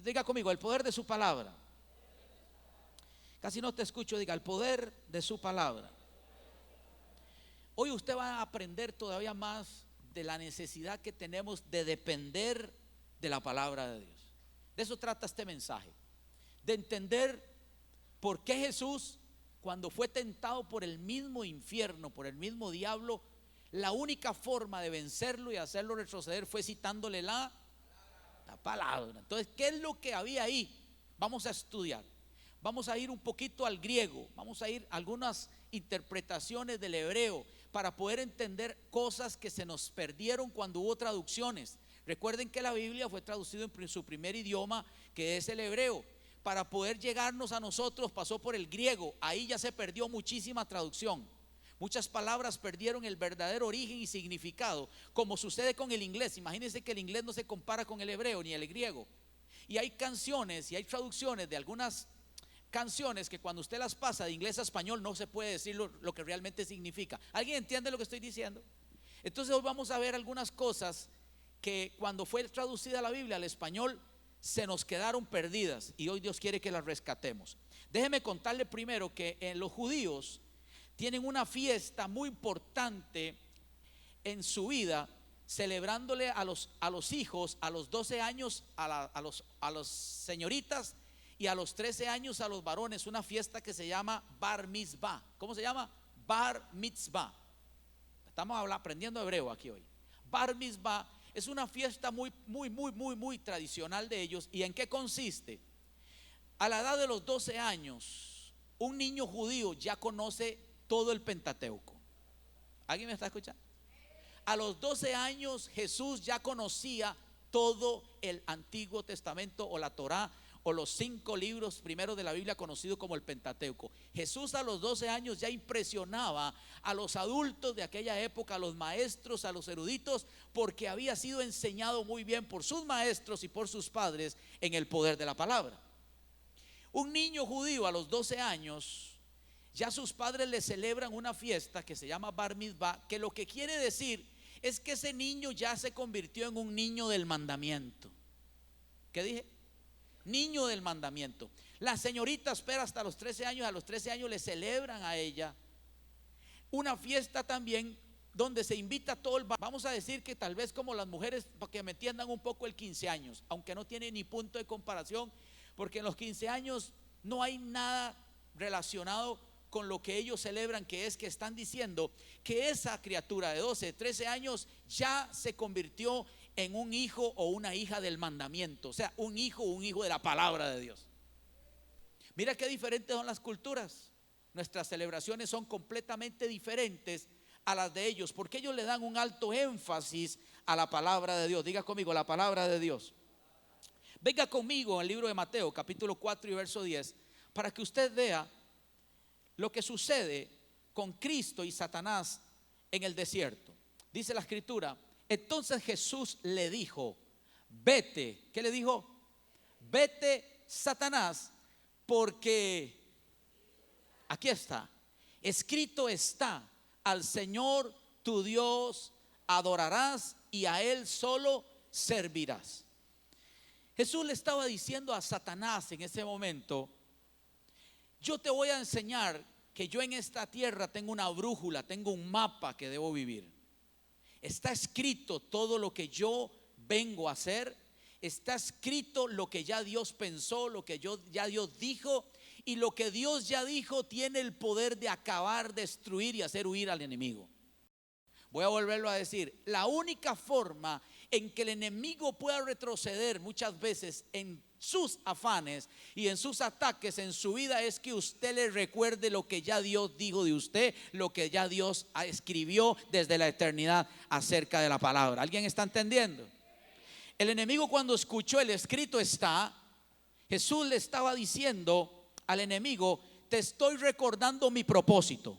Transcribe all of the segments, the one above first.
Diga conmigo, el poder de su palabra. Casi no te escucho, diga, el poder de su palabra. Hoy usted va a aprender todavía más de la necesidad que tenemos de depender de la palabra de Dios. De eso trata este mensaje, de entender por qué Jesús, cuando fue tentado por el mismo infierno, por el mismo diablo, la única forma de vencerlo y hacerlo retroceder fue citándole la palabra. Entonces, ¿qué es lo que había ahí? Vamos a estudiar. Vamos a ir un poquito al griego, vamos a ir a algunas interpretaciones del hebreo para poder entender cosas que se nos perdieron cuando hubo traducciones. Recuerden que la Biblia fue traducida en su primer idioma, que es el hebreo. Para poder llegarnos a nosotros pasó por el griego. Ahí ya se perdió muchísima traducción. Muchas palabras perdieron el verdadero origen y significado, como sucede con el inglés. Imagínense que el inglés no se compara con el hebreo ni el griego. Y hay canciones y hay traducciones de algunas canciones que cuando usted las pasa de inglés a español no se puede decir lo que realmente significa. ¿Alguien entiende lo que estoy diciendo? Entonces hoy vamos a ver algunas cosas que cuando fue traducida la Biblia al español se nos quedaron perdidas y hoy Dios quiere que las rescatemos. Déjeme contarle primero que los judíos tienen una fiesta muy importante en su vida, celebrándole a los hijos, a los 12 años a las señoritas y a los 13 años a los varones, una fiesta que se llama Bar Mitzvah. ¿Cómo se llama? Bar Mitzvah. Estamos aprendiendo hebreo aquí hoy. Bar Mitzvah es una fiesta muy tradicional de ellos. ¿Y en qué consiste? A la edad de los 12 años, un niño judío ya conoce todo el Pentateuco. ¿Alguien me está escuchando? A los 12 años Jesús ya conocía todo el Antiguo Testamento o la Torá, o los 5 libros primeros de la Biblia conocidos como el Pentateuco. Jesús a los 12 años ya impresionaba a los adultos de aquella época, a los maestros, a los eruditos, porque había sido enseñado muy bien por sus maestros y por sus padres en el poder de la palabra. Un niño judío a los 12 años, ya sus padres le celebran una fiesta que se llama Bar Mitzvah, que lo que quiere decir es que ese niño ya se convirtió en un niño del mandamiento. ¿Qué dije? Niño del mandamiento. La señorita espera hasta los 13 años, a los 13 años le celebran a ella una fiesta también donde se invita a todo el vamos a decir que tal vez como las mujeres, para que me entiendan un poco, el 15 años, aunque no tiene ni punto de comparación, porque en los 15 años no hay nada relacionado con lo que ellos celebran, que es que están diciendo que esa criatura de 12, 13 años ya se convirtió en un hijo o una hija del mandamiento, o sea, un hijo de la palabra de Dios. Mira qué diferentes son las culturas. Nuestras celebraciones son completamente diferentes a las de ellos, porque ellos le dan un alto énfasis a la palabra de Dios. Diga conmigo, la palabra de Dios. Venga conmigo al libro de Mateo, capítulo 4 y verso 10, para que usted vea lo que sucede con Cristo y Satanás en el desierto. Dice la escritura: entonces Jesús le dijo, vete. ¿Qué le dijo? Vete, Satanás, porque aquí está, escrito está, al Señor tu Dios adorarás y a Él solo servirás. Jesús le estaba diciendo a Satanás en ese momento: yo te voy a enseñar que yo en esta tierra tengo una brújula, tengo un mapa que debo vivir. Está escrito todo lo que yo vengo a hacer. Está escrito lo que ya Dios pensó, lo que ya Dios dijo. Y lo que Dios ya dijo tiene el poder de acabar, destruir y hacer huir al enemigo. Voy a volverlo a decir: la única forma en que el enemigo pueda retroceder muchas veces en sus afanes y en sus ataques en su vida es que usted le recuerde lo que ya Dios dijo de usted, lo que ya Dios escribió desde la eternidad acerca de la palabra. ¿Alguien está entendiendo? El enemigo, cuando escuchó el escrito está, Jesús le estaba diciendo al enemigo: te estoy recordando mi propósito.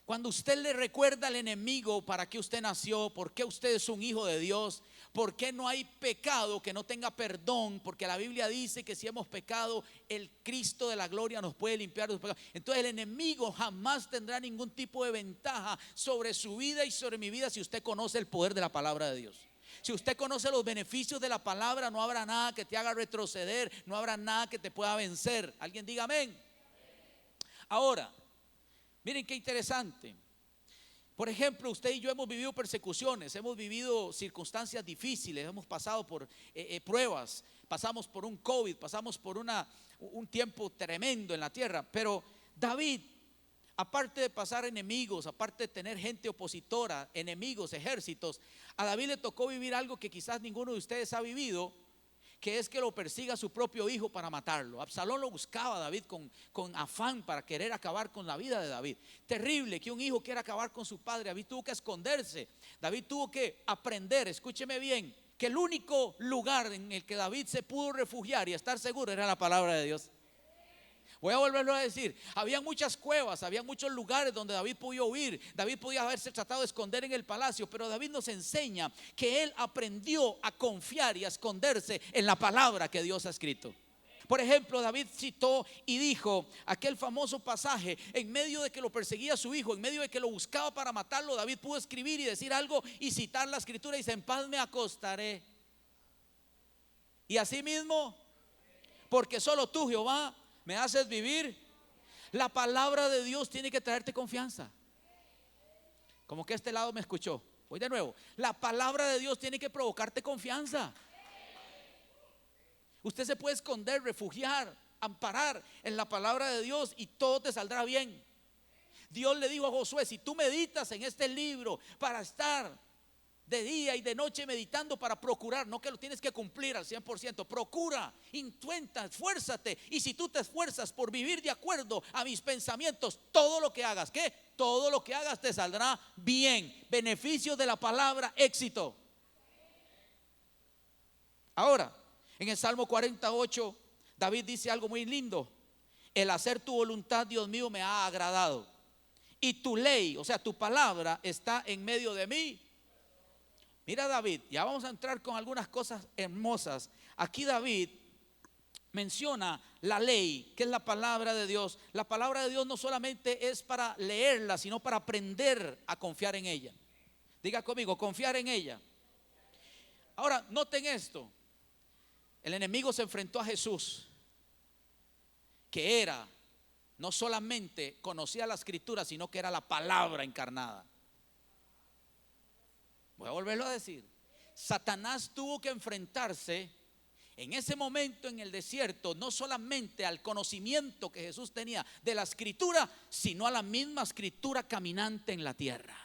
Cuando usted le recuerda al enemigo para qué usted nació, por qué usted es un hijo de Dios, por qué no hay pecado que no tenga perdón, porque la Biblia dice que si hemos pecado, el Cristo de la gloria nos puede limpiar de los pecados. Entonces el enemigo jamás tendrá ningún tipo de ventaja sobre su vida y sobre mi vida si usted conoce el poder de la palabra de Dios. Si usted conoce los beneficios de la palabra, no habrá nada que te haga retroceder, no habrá nada que te pueda vencer. Alguien diga amén. Ahora, miren qué interesante. Por ejemplo, usted y yo hemos vivido persecuciones, hemos vivido circunstancias difíciles, hemos pasado por pruebas, pasamos por un COVID, pasamos por un tiempo tremendo en la tierra. Pero David, aparte de pasar enemigos, aparte de tener gente opositora, enemigos, ejércitos, a David le tocó vivir algo que quizás ninguno de ustedes ha vivido, que es que lo persiga su propio hijo para matarlo. Absalón lo buscaba a David con afán para querer acabar con la vida de David. Terrible que un hijo quiera acabar con su padre. David tuvo que esconderse, David tuvo que aprender, escúcheme bien, que el único lugar en el que David se pudo refugiar y estar seguro era la palabra de Dios. Voy a volverlo a decir, había muchas cuevas, había muchos lugares donde David podía huir, David podía haberse tratado de esconder en el palacio, pero David nos enseña que él aprendió a confiar y a esconderse en la palabra que Dios ha escrito. Por ejemplo, David citó y dijo aquel famoso pasaje, en medio de que lo perseguía su hijo, en medio de que lo buscaba para matarlo, David pudo escribir y decir algo y citar la escritura y dice: en paz me acostaré. Y así mismo, porque solo tú, Jehová, me haces vivir. La palabra de Dios tiene que traerte confianza. Como que este lado me escuchó. Voy de nuevo. La palabra de Dios tiene que provocarte confianza. Usted se puede esconder, refugiar, amparar en la palabra de Dios y todo te saldrá bien. Dios le dijo a Josué: si tú meditas en este libro para estar de día y de noche meditando, para procurar, no que lo tienes que cumplir al 100%, procura, intenta, esfuérzate. Y si tú te esfuerzas por vivir de acuerdo a mis pensamientos, todo lo que hagas, ¿qué? Todo lo que hagas te saldrá bien. Beneficio de la palabra: éxito. Ahora, en el Salmo 48, David dice algo muy lindo: el hacer tu voluntad, Dios mío, me ha agradado, y tu ley, o sea, tu palabra, está en medio de mí. Mira David, ya vamos a entrar con algunas cosas hermosas. Aquí David menciona la ley, que es la palabra de Dios. La palabra de Dios no solamente es para leerla, sino para aprender a confiar en ella. Diga conmigo: confiar en ella. Ahora, noten esto. El enemigo se enfrentó a Jesús, que era, no solamente conocía la escritura, sino que era la palabra encarnada. Voy a volverlo a decir. Satanás tuvo que enfrentarse en ese momento en el desierto, no solamente al conocimiento que Jesús tenía de la escritura, sino a la misma escritura caminante en la tierra.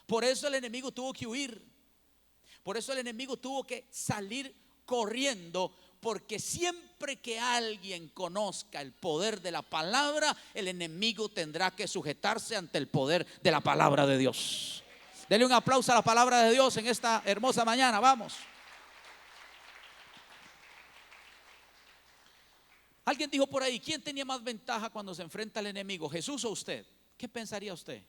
Por eso el enemigo tuvo que huir. Por eso el enemigo tuvo que salir corriendo, porque siempre que alguien conozca el poder de la palabra, el enemigo tendrá que sujetarse ante el poder de la palabra de Dios. Dele un aplauso a la palabra de Dios en esta hermosa mañana. Vamos. Alguien dijo por ahí: ¿quién tenía más ventaja cuando se enfrenta al enemigo, Jesús o usted? ¿Qué pensaría usted?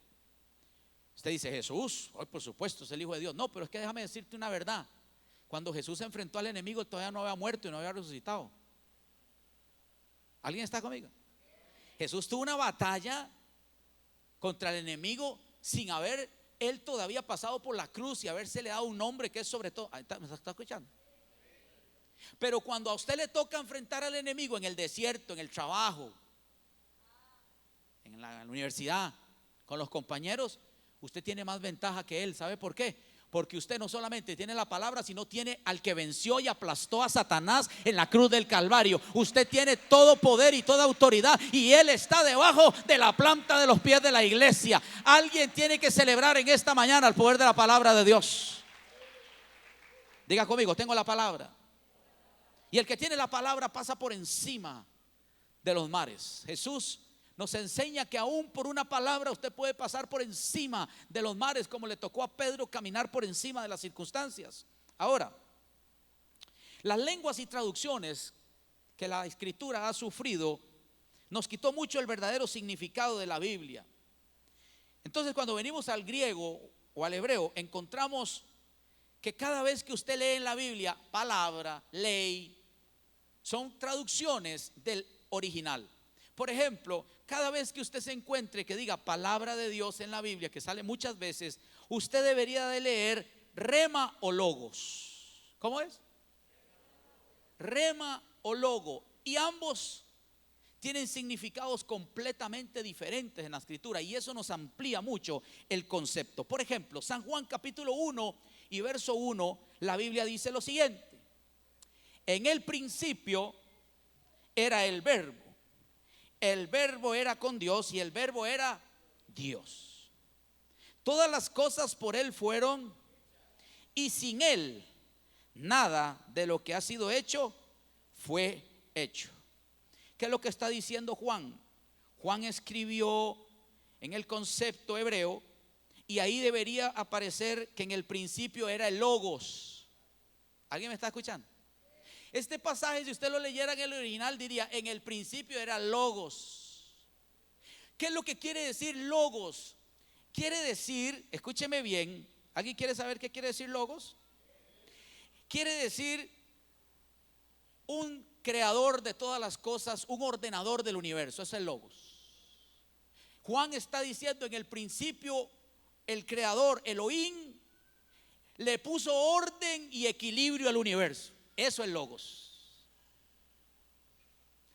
Usted dice: Jesús, hoy por supuesto es el Hijo de Dios. No, pero es que déjame decirte una verdad. Cuando Jesús se enfrentó al enemigo, todavía no había muerto y no había resucitado. ¿Alguien está conmigo? Jesús tuvo una batalla contra el enemigo sin haber él todavía pasado por la cruz y haberse le dado un nombre que es sobre todo. ¿Me está escuchando? Pero cuando a usted le toca enfrentar al enemigo en el desierto, en el trabajo, en la universidad, con los compañeros, usted tiene más ventaja que él. ¿Sabe por qué? Porque usted no solamente tiene la palabra, sino tiene al que venció y aplastó a Satanás en la cruz del Calvario. Usted tiene todo poder y toda autoridad, y él está debajo de la planta de los pies de la iglesia. Alguien tiene que celebrar en esta mañana el poder de la palabra de Dios. Diga conmigo: tengo la palabra. Y el que tiene la palabra pasa por encima de los mares. Jesús nos enseña que aún por una palabra usted puede pasar por encima de los mares, como le tocó a Pedro caminar por encima de las circunstancias. Ahora, las lenguas y traducciones que la escritura ha sufrido nos quitó mucho el verdadero significado de la Biblia. Entonces, cuando venimos al griego o al hebreo, encontramos que cada vez que usted lee en la Biblia palabra, ley, son traducciones del original. Por ejemplo, cada vez que usted se encuentre que diga palabra de Dios en la Biblia, que sale muchas veces, usted debería de leer rema o logos. ¿Cómo es? Rema o logo. Y ambos tienen significados completamente diferentes en la escritura, y eso nos amplía mucho el concepto. Por ejemplo, San Juan capítulo 1 y verso 1, la Biblia dice lo siguiente: en el principio era el verbo era con Dios y el verbo era Dios. Todas las cosas por Él fueron, y sin Él nada de lo que ha sido hecho fue hecho. ¿Qué es lo que está diciendo Juan? Juan escribió en el concepto hebreo, y ahí debería aparecer que en el principio era el logos. ¿Alguien me está escuchando? Este pasaje, si usted lo leyera en el original, diría: en el principio era logos. ¿Qué es lo que quiere decir logos? Quiere decir, escúcheme bien, ¿alguien quiere saber qué quiere decir logos? Quiere decir un creador de todas las cosas, un ordenador del universo. Eso es el logos. Juan está diciendo: en el principio el creador, Elohim, le puso orden y equilibrio al universo. Eso es logos.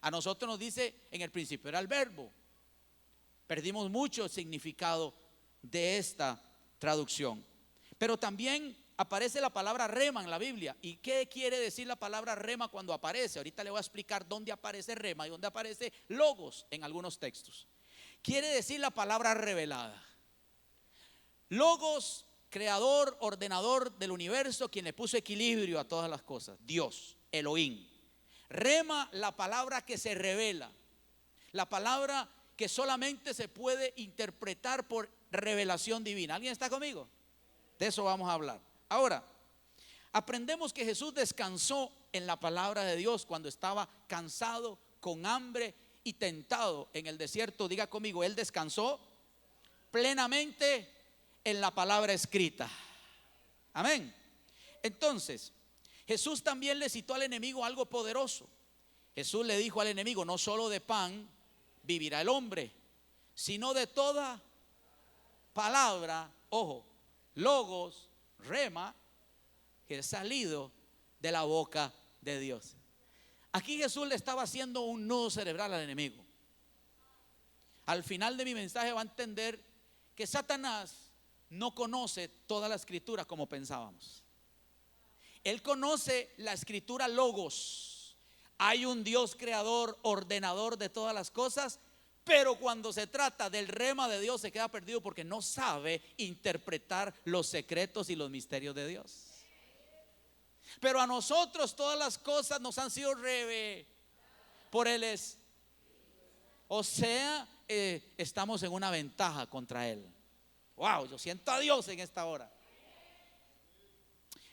A nosotros nos dice: en el principio era el verbo. Perdimos mucho significado de esta traducción. Pero también aparece la palabra rema en la Biblia. ¿Y qué quiere decir la palabra rema cuando aparece? Ahorita le voy a explicar dónde aparece rema y dónde aparece logos en algunos textos. Quiere decir la palabra revelada. Logos, creador, ordenador del universo, quien le puso equilibrio a todas las cosas, Dios, Elohim. Rema, la palabra que se revela, la palabra que solamente se puede interpretar por revelación divina. ¿Alguien está conmigo? De eso vamos a hablar. Ahora, aprendemos que Jesús descansó en la palabra de Dios cuando estaba cansado, con hambre y tentado en el desierto. Diga conmigo: Él descansó plenamente en la palabra escrita. Amén. Entonces, Jesús también le citó al enemigo algo poderoso. Jesús le dijo al enemigo: no solo de pan vivirá el hombre, sino de toda palabra, ojo, logos, rema, que ha salido de la boca de Dios. Aquí Jesús le estaba haciendo un nudo cerebral al enemigo. Al final de mi mensaje va a entender que Satanás no conoce toda la escritura como pensábamos. Él conoce la escritura logos. Hay un Dios creador, ordenador de todas las cosas, pero cuando se trata del rema de Dios se queda perdido porque no sabe interpretar los secretos y los misterios de Dios. Pero a nosotros todas las cosas nos han sido reveladas por Él. O sea, estamos en una ventaja contra Él. Wow, yo siento a Dios en esta hora.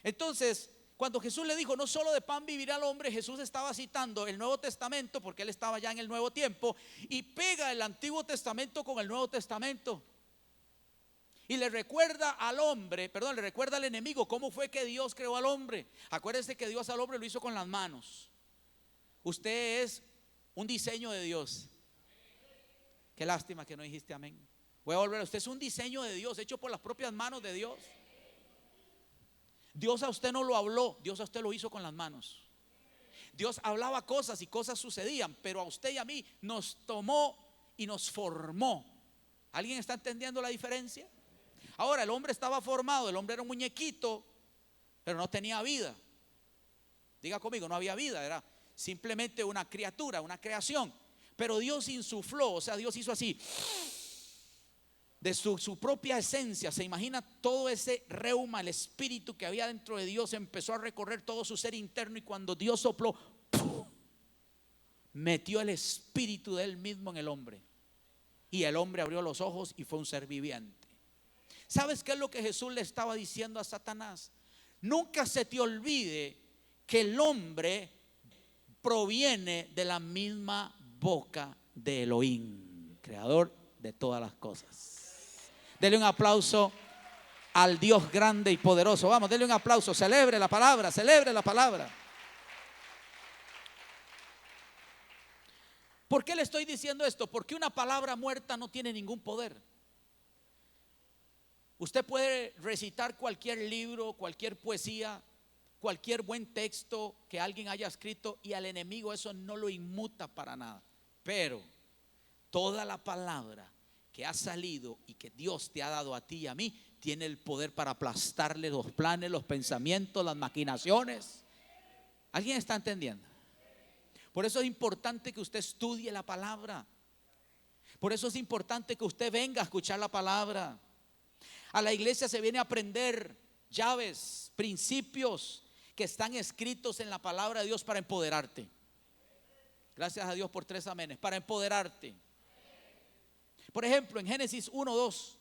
Entonces, cuando Jesús le dijo: no solo de pan vivirá el hombre, Jesús estaba citando el Nuevo Testamento, porque Él estaba ya en el Nuevo Tiempo, y pega el Antiguo Testamento con el Nuevo Testamento. Y le recuerda al hombre, le recuerda al enemigo cómo fue que Dios creó al hombre. Acuérdense que Dios al hombre lo hizo con las manos. Usted es un diseño de Dios. Qué lástima que no dijiste amén. Voy a volver. Usted es un diseño de Dios, hecho por las propias manos de Dios. Dios a usted no lo habló, Dios a usted lo hizo con las manos. Dios hablaba cosas y cosas sucedían, pero a usted y a mí nos tomó y nos formó. ¿Alguien está entendiendo la diferencia? Ahora, el hombre estaba formado, el hombre era un muñequito, pero no tenía vida. Diga conmigo: no había vida, era simplemente una criatura, una creación. Pero Dios insufló, o sea, Dios hizo así, de su propia esencia. Se imagina todo ese reuma, el espíritu que había dentro de Dios empezó a recorrer todo su ser interno, y cuando Dios sopló, ¡pum!, metió el espíritu de Él mismo en el hombre, y el hombre abrió los ojos y fue un ser viviente. ¿Sabes qué es lo que Jesús le estaba diciendo a Satanás? Nunca se te olvide que el hombre proviene de la misma boca de Elohim, creador de todas las cosas. Dele un aplauso al Dios grande y poderoso. Vamos, dele un aplauso. Celebre la palabra, celebre la palabra. ¿Por qué le estoy diciendo esto? Porque una palabra muerta no tiene ningún poder. Usted puede recitar cualquier libro, cualquier poesía, cualquier buen texto que alguien haya escrito, y al enemigo eso no lo inmuta para nada. Pero toda la palabra que ha salido y que Dios te ha dado a ti y a mí tiene el poder para aplastarle los planes, los pensamientos, las maquinaciones. ¿Alguien está entendiendo? Por eso es importante que usted estudie la palabra. Por eso es importante que usted venga a escuchar la palabra. A la iglesia se viene a aprender llaves, principios que están escritos en la palabra de Dios para empoderarte. Gracias a Dios por 3 amenes. Para empoderarte. Por ejemplo, en Génesis 1:2.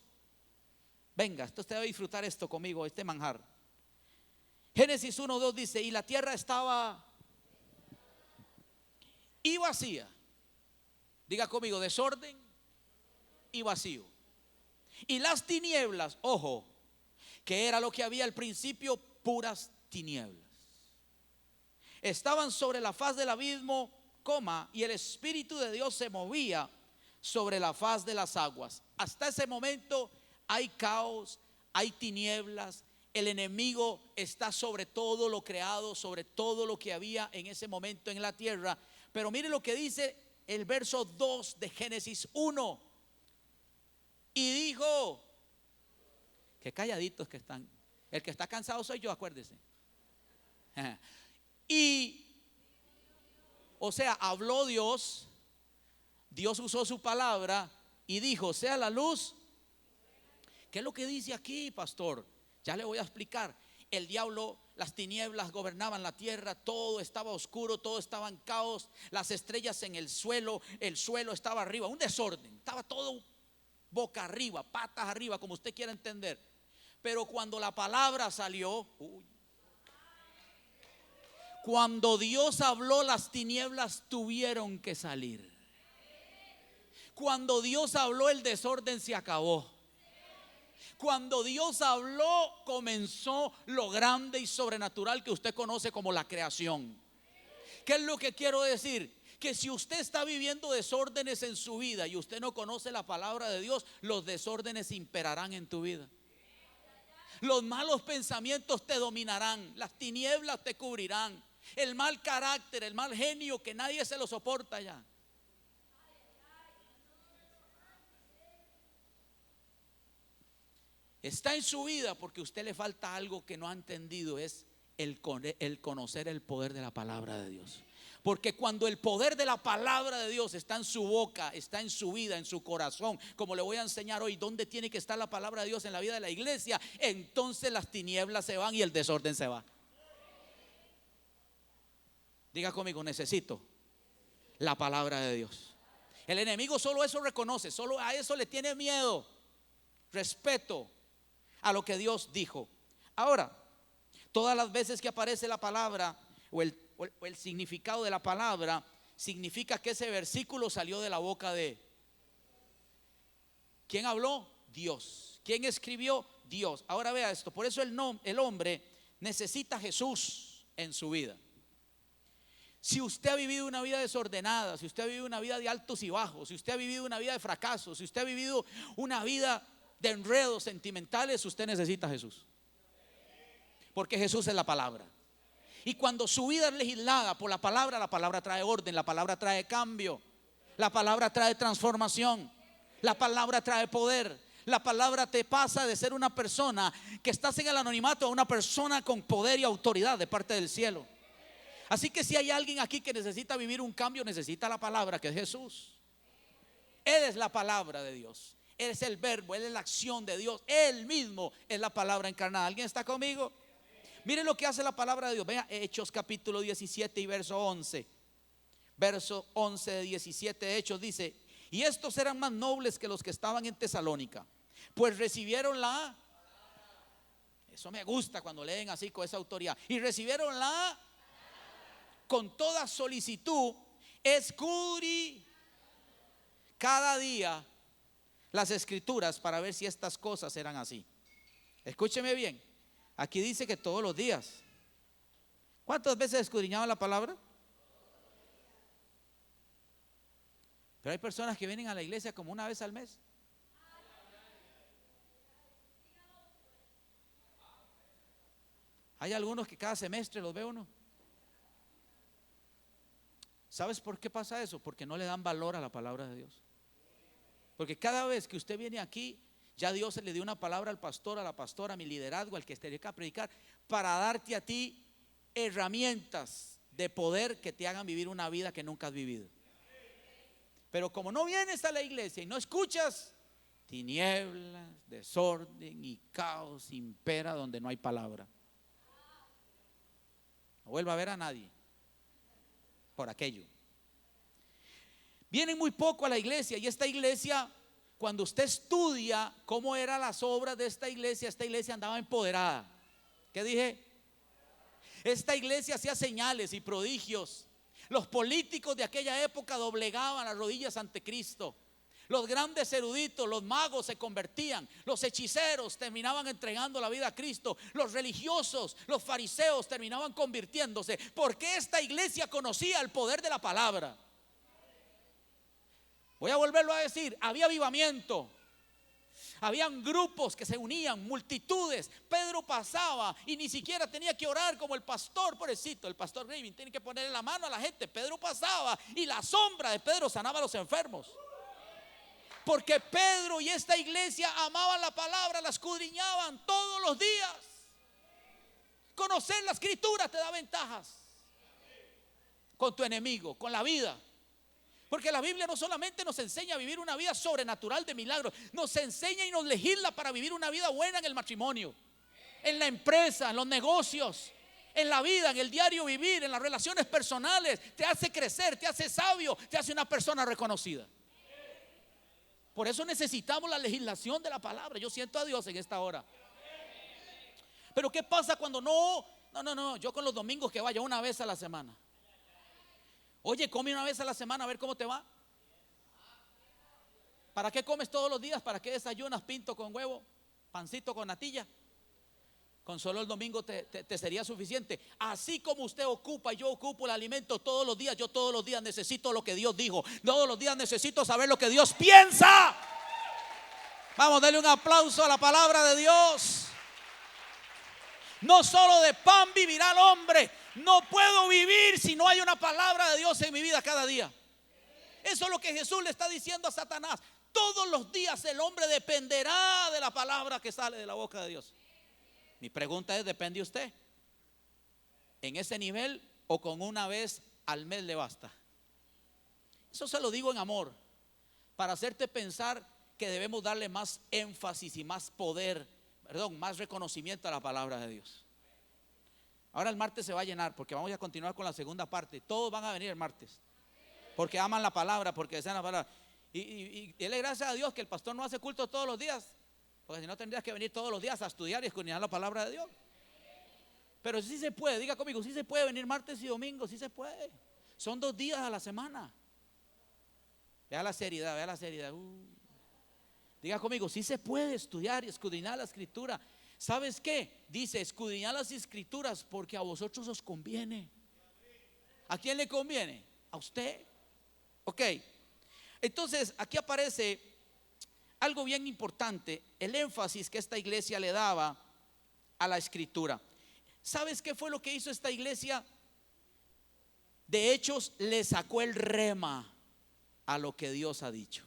Venga, usted va a disfrutar esto conmigo, este manjar. Génesis 1:2 dice: y la tierra estaba y vacía. Diga conmigo: desorden y vacío. Y las tinieblas, ojo, que era lo que había al principio, puras tinieblas, estaban sobre la faz del abismo, y el Espíritu de Dios se movía sobre la faz de las aguas. Hasta ese momento hay caos, hay tinieblas. El enemigo está sobre todo lo creado, sobre todo lo que había en ese momento en la tierra. Pero mire lo que dice el verso 2 de Génesis 1. Y dijo, qué calladitos que están. El que está cansado soy yo, acuérdese. Y, o sea, habló Dios. Dios usó su palabra y dijo: sea la luz. ¿Qué es lo que dice aquí, pastor? Ya le voy a explicar. El diablo, las tinieblas gobernaban la tierra, todo estaba oscuro, todo estaba en caos, las estrellas en el suelo estaba arriba, un desorden, estaba todo boca arriba, patas arriba, como usted quiera entender. Pero cuando la palabra salió, cuando Dios habló, las tinieblas tuvieron que salir. Cuando Dios habló, el desorden se acabó. Cuando Dios habló, comenzó lo grande y sobrenatural que usted conoce como la creación. ¿Qué es lo que quiero decir? Que si usted está viviendo desórdenes en su vida y usted no conoce la palabra de Dios, los desórdenes imperarán en tu vida. Los malos pensamientos te dominarán, las tinieblas te cubrirán, el mal carácter, el mal genio que nadie se lo soporta ya. Está en su vida porque a usted le falta algo que no ha entendido, es el conocer el poder de la palabra de Dios. Porque cuando el poder de la palabra de Dios está en su boca, está en su vida, en su corazón, como le voy a enseñar hoy dónde tiene que estar la palabra de Dios en la vida de la iglesia, entonces las tinieblas se van y el desorden se va. Diga conmigo: necesito la palabra de Dios. El enemigo solo eso reconoce, solo a eso le tiene miedo, respeto a lo que Dios dijo. Ahora, todas las veces que aparece la palabra o el significado de la palabra, significa que ese versículo salió de la boca de ¿quién habló? Dios. ¿Quién escribió? Dios. Ahora vea esto, por eso el hombre necesita a Jesús en su vida. Si usted ha vivido una vida desordenada, si usted ha vivido una vida de altos y bajos, si usted ha vivido una vida de fracasos, si usted ha vivido una vida de enredos sentimentales, usted necesita a Jesús. Porque Jesús es la palabra. Y cuando su vida es legislada por la palabra trae orden, la palabra trae cambio, la palabra trae transformación, la palabra trae poder. La palabra te pasa de ser una persona que estás en el anonimato a una persona con poder y autoridad de parte del cielo. Así que si hay alguien aquí que necesita vivir un cambio, necesita la palabra, que es Jesús. Él es la palabra de Dios. Él es el verbo, Él es la acción de Dios. Él mismo es la palabra encarnada. ¿Alguien está conmigo? Mire lo que hace la palabra de Dios. Vea Hechos capítulo 17 y verso 11. Verso 11 de 17 de Hechos dice: y estos eran más nobles que los que estaban en Tesalónica, pues recibieron eso me gusta cuando leen así con esa autoridad. Y recibieron con toda solicitud, cada día las escrituras para ver si estas cosas eran así. Escúcheme bien, aquí dice que todos los días. ¿Cuántas veces escudriñaba la palabra? Pero hay personas que vienen a la iglesia como una vez al mes. Hay algunos que cada semestre los ve uno. ¿Sabes por qué pasa eso? Porque no le dan valor a la palabra de Dios. Porque cada vez que usted viene aquí, ya Dios le dio una palabra al pastor, a la pastora, a mi liderazgo, al que esté acá a predicar, para darte a ti herramientas de poder que te hagan vivir una vida que nunca has vivido. Pero como no vienes a la iglesia y no escuchas, tinieblas, desorden y caos impera donde no hay palabra. No vuelva a ver a nadie por aquello. Vienen muy poco a la iglesia, y esta iglesia, cuando usted estudia cómo eran las obras de esta iglesia andaba empoderada. ¿Qué dije? Esta iglesia hacía señales y prodigios. Los políticos de aquella época doblegaban las rodillas ante Cristo. Los grandes eruditos, los magos se convertían. Los hechiceros terminaban entregando la vida a Cristo. Los religiosos, los fariseos terminaban convirtiéndose, porque esta iglesia conocía el poder de la palabra. Voy a volverlo a decir, había avivamiento. Habían grupos que se unían, multitudes. Pedro pasaba y ni siquiera tenía que orar como el pastor, pobrecito, el pastor Graving, tiene que ponerle la mano a la gente. Pedro pasaba y la sombra de Pedro sanaba a los enfermos. Porque Pedro y esta iglesia amaban la palabra, la escudriñaban todos los días. Conocer la escritura te da ventajas con tu enemigo, con la vida. Porque la Biblia no solamente nos enseña a vivir una vida sobrenatural de milagros, nos enseña y nos legisla para vivir una vida buena en el matrimonio, en la empresa, en los negocios, en la vida, en el diario vivir, en las relaciones personales. Te hace crecer, te hace sabio, te hace una persona reconocida. Por eso necesitamos la legislación de la palabra. Yo siento a Dios en esta hora. Pero ¿qué pasa cuando no? Yo con los domingos que vaya una vez a la semana. Oye, come una vez a la semana a ver cómo te va. ¿Para qué comes todos los días? ¿Para qué desayunas pinto con huevo, pancito con natilla? Con solo el domingo te sería suficiente. Así como usted ocupa y yo ocupo el alimento todos los días, yo todos los días necesito lo que Dios dijo. Todos los días necesito saber lo que Dios piensa. Vamos, denle un aplauso a la palabra de Dios. No solo de pan vivirá el hombre. No puedo vivir si no hay una palabra de Dios en mi vida cada día. Eso es lo que Jesús le está diciendo a Satanás. Todos los días el hombre dependerá de la palabra que sale de la boca de Dios. Mi pregunta es, ¿depende usted? ¿En ese nivel o con una vez al mes le basta? Eso se lo digo en amor, para hacerte pensar que debemos darle más énfasis y más poder, más reconocimiento a la palabra de Dios. Ahora el martes se va a llenar porque vamos a continuar con la segunda parte. Todos van a venir el martes porque aman la palabra, porque desean la palabra. Y dele gracias a Dios que el pastor no hace culto todos los días, porque si no tendrías que venir todos los días a estudiar y escudriñar la palabra de Dios. Pero sí se puede, diga conmigo, sí se puede venir martes y domingo, sí se puede. Son 2 días a la semana. Vea la seriedad, vea la seriedad. Diga conmigo, sí se puede estudiar y escudriñar la escritura. ¿Sabes qué? Dice, escudriñad las escrituras porque a vosotros os conviene. ¿A quién le conviene? A usted. Ok. Entonces aquí aparece algo bien importante, el énfasis que esta iglesia le daba a la escritura. ¿Sabes qué fue lo que hizo esta iglesia? De Hechos le sacó el rema a lo que Dios ha dicho.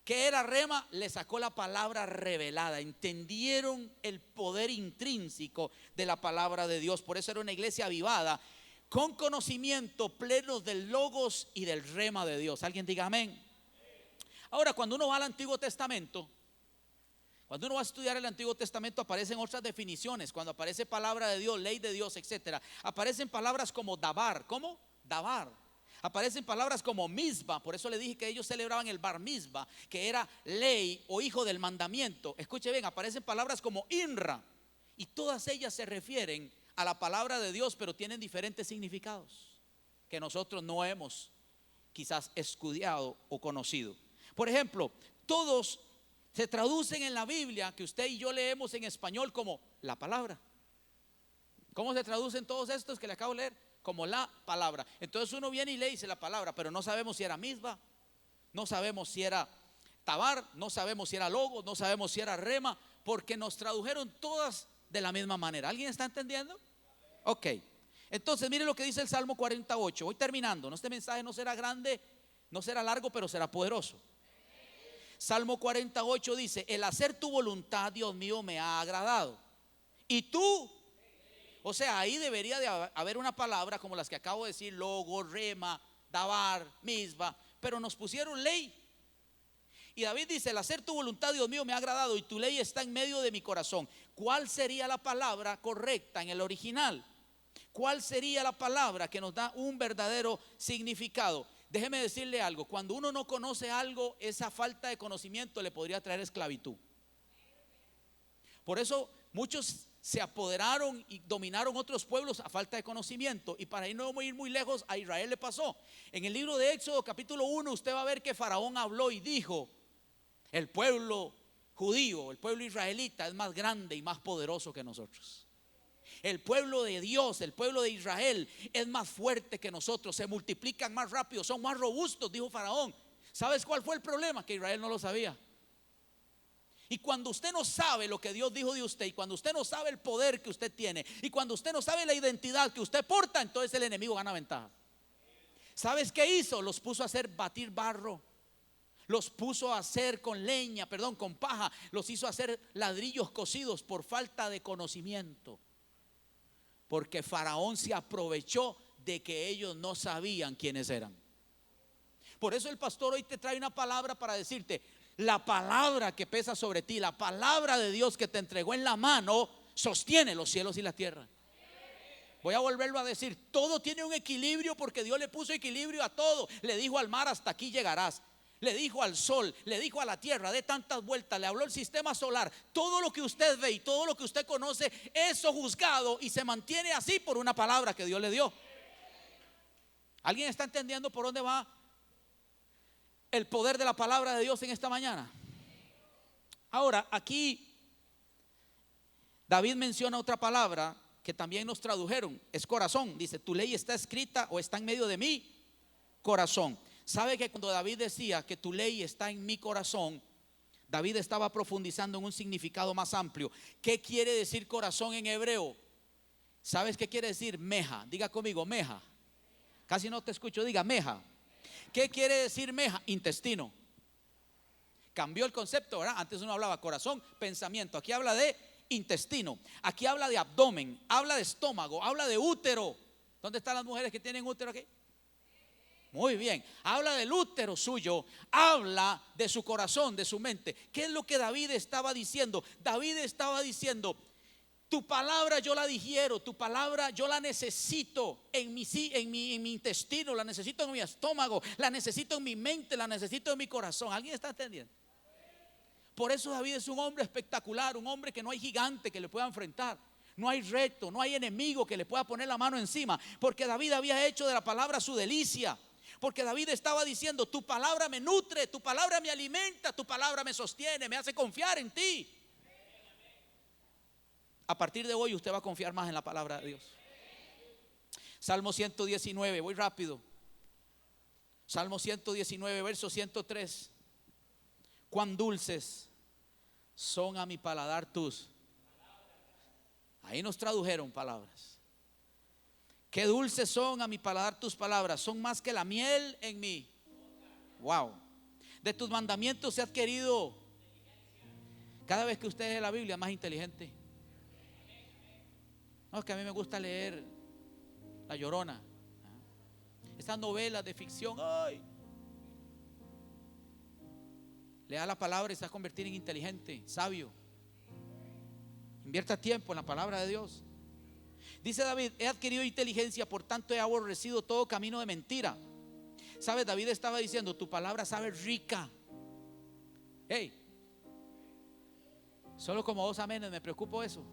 ¿Qué era rema? Le sacó la palabra revelada. Entendieron el poder intrínseco de la palabra de Dios. Por eso era una iglesia avivada, con conocimiento pleno del logos y del rema de Dios. Alguien diga amén. Ahora, cuando uno va al Antiguo Testamento, cuando uno va a estudiar el Antiguo Testamento, aparecen otras definiciones. Cuando aparece palabra de Dios, ley de Dios, etcétera, aparecen palabras como dabar. ¿Cómo? Dabar. Aparecen palabras como misba. Por eso le dije que ellos celebraban el bar misba, que era ley o hijo del mandamiento. Escuche bien, aparecen palabras como inra, y todas ellas se refieren a la palabra de Dios, pero tienen diferentes significados que nosotros no hemos quizás estudiado o conocido. Por ejemplo, todos se traducen en la Biblia, que usted y yo leemos en español, como la palabra. ¿Cómo se traducen todos estos que le acabo de leer? Como la palabra. Entonces uno viene y le dice la palabra, pero no sabemos si era misma, No sabemos si era Tabar, no sabemos si era Logos, no sabemos si era Rema, porque nos tradujeron todas de la misma manera. ¿Alguien está entendiendo? Ok. Entonces mire lo que dice el Salmo 48. Voy terminando. Este mensaje no será grande, no será largo, pero será poderoso. Salmo 48 dice: el hacer tu voluntad, Dios mío, me ha agradado. Y tú, o sea, ahí debería de haber una palabra como las que acabo de decir: logo, rema, dabar, misba, pero nos pusieron ley. Y David dice: el hacer tu voluntad, Dios mío, me ha agradado, y tu ley está en medio de mi corazón. ¿Cuál sería la palabra correcta en el original? ¿Cuál sería la palabra que nos da un verdadero significado? Déjeme decirle algo: cuando uno no conoce algo, esa falta de conocimiento le podría traer esclavitud. Por eso muchos se apoderaron y dominaron otros pueblos a falta de conocimiento. Y para no ir muy lejos, a Israel le pasó. En el libro de Éxodo capítulo 1 usted va a ver que Faraón habló y dijo: el pueblo judío, el pueblo israelita es más grande y más poderoso que nosotros. El pueblo de Dios, el pueblo de Israel es más fuerte que nosotros, se multiplican más rápido, son más robustos, dijo Faraón. ¿Sabes cuál fue el problema? Que Israel no lo sabía. Y cuando usted no sabe lo que Dios dijo de usted, y cuando usted no sabe el poder que usted tiene, y cuando usted no sabe la identidad que usted porta, entonces el enemigo gana ventaja. ¿Sabes qué hizo? Los puso a hacer batir barro, los puso a hacer con leña, con paja, los hizo hacer ladrillos cocidos por falta de conocimiento. Porque Faraón se aprovechó de que ellos no sabían quiénes eran. Por eso el pastor hoy te trae una palabra para decirte: la palabra que pesa sobre ti, la palabra de Dios que te entregó en la mano, sostiene los cielos y la tierra. Voy a volverlo a decir: todo tiene un equilibrio, porque Dios le puso equilibrio a todo. Le dijo al mar: hasta aquí llegarás. Le dijo al sol, le dijo a la tierra: de tantas vueltas. Le habló el sistema solar. Todo lo que usted ve y todo lo que usted conoce es sojuzgado y se mantiene así por una palabra que Dios le dio. ¿Alguien está entendiendo por dónde va el poder de la palabra de Dios en esta mañana? Ahora, aquí David menciona otra palabra que también nos tradujeron: es corazón. Dice: tu ley está escrita o está en medio de mi corazón. ¿Sabe que cuando David decía que tu ley está en mi corazón, David estaba profundizando en un significado más amplio? ¿Qué quiere decir corazón en hebreo? ¿Sabes qué quiere decir? Meja. Diga conmigo: meja. Casi no te escucho, diga meja. ¿Qué quiere decir meja? Intestino. Cambió el concepto, ¿verdad? Antes uno hablaba corazón, pensamiento. Aquí habla de intestino. Aquí habla de abdomen, habla de estómago, habla de útero. ¿Dónde están las mujeres que tienen útero aquí? Muy bien, habla del útero suyo, habla de su corazón, de su mente. ¿Qué es lo que David estaba diciendo? David estaba diciendo: tu palabra yo la digiero, tu palabra yo la necesito en mi intestino, la necesito en mi estómago, la necesito en mi mente, la necesito en mi corazón. ¿Alguien está entendiendo? Por eso David es un hombre espectacular, un hombre que no hay gigante que le pueda enfrentar. No hay reto, no hay enemigo que le pueda poner la mano encima, porque David había hecho de la palabra su delicia. Porque David estaba diciendo: tu palabra me nutre, tu palabra me alimenta, tu palabra me sostiene, me hace confiar en ti. A partir de hoy usted va a confiar más en la palabra de Dios. Salmo 119, voy rápido. Salmo 119, verso 103. Cuán dulces son a mi paladar tus. Ahí nos tradujeron palabras. Qué dulces son a mi paladar tus palabras, son más que la miel en mí. Wow. De tus mandamientos se ha adquirido. Cada vez que usted lee la Biblia, más inteligente. No, es que a mí me gusta leer La Llorona, estas novelas de ficción. Ay. Lea la palabra y se va a convertir en inteligente, sabio. Invierta tiempo en la palabra de Dios. Dice David: he adquirido inteligencia, por tanto he aborrecido todo camino de mentira. ¿Sabes? David estaba diciendo: tu palabra sabe rica. Hey, solo como 2 amenes me preocupo eso.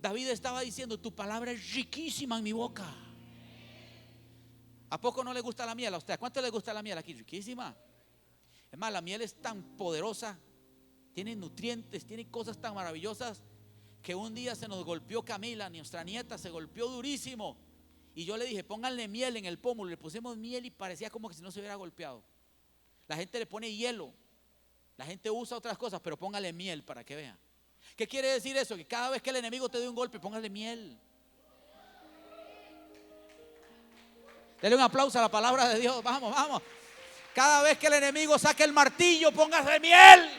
David estaba diciendo: tu palabra es riquísima en mi boca. ¿A poco no le gusta la miel a usted? ¿A cuánto le gusta la miel aquí? Riquísima. Es más, la miel es tan poderosa, tiene nutrientes, tiene cosas tan maravillosas, que un día se nos golpeó Camila, nuestra nieta, se golpeó durísimo. Y yo le dije: pónganle miel en el pómulo. Le pusimos miel y parecía como que si no se hubiera golpeado. La gente le pone hielo, la gente usa otras cosas, pero póngale miel para que vea. ¿Qué quiere decir eso? Que cada vez que el enemigo te dé un golpe, póngale miel. Dele un aplauso a la palabra de Dios. Vamos, vamos. Cada vez que el enemigo saque el martillo, póngase miel.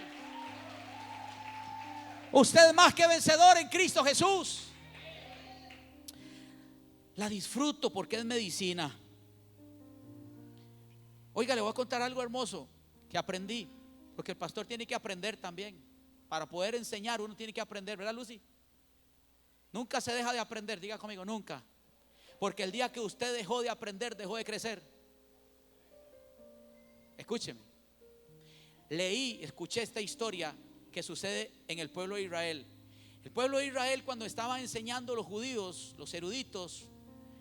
Usted es más que vencedor en Cristo Jesús. La disfruto porque es medicina. Oiga, le voy a contar algo hermoso que aprendí, porque el pastor tiene que aprender también. Para poder enseñar uno tiene que aprender, ¿verdad, Lucy? Nunca se deja de aprender, diga conmigo, nunca. Porque el día que usted dejó de aprender, dejó de crecer. Escúcheme. Escuché esta historia que sucede en el pueblo de Israel. El pueblo de Israel, cuando estaban enseñando los judíos, los eruditos,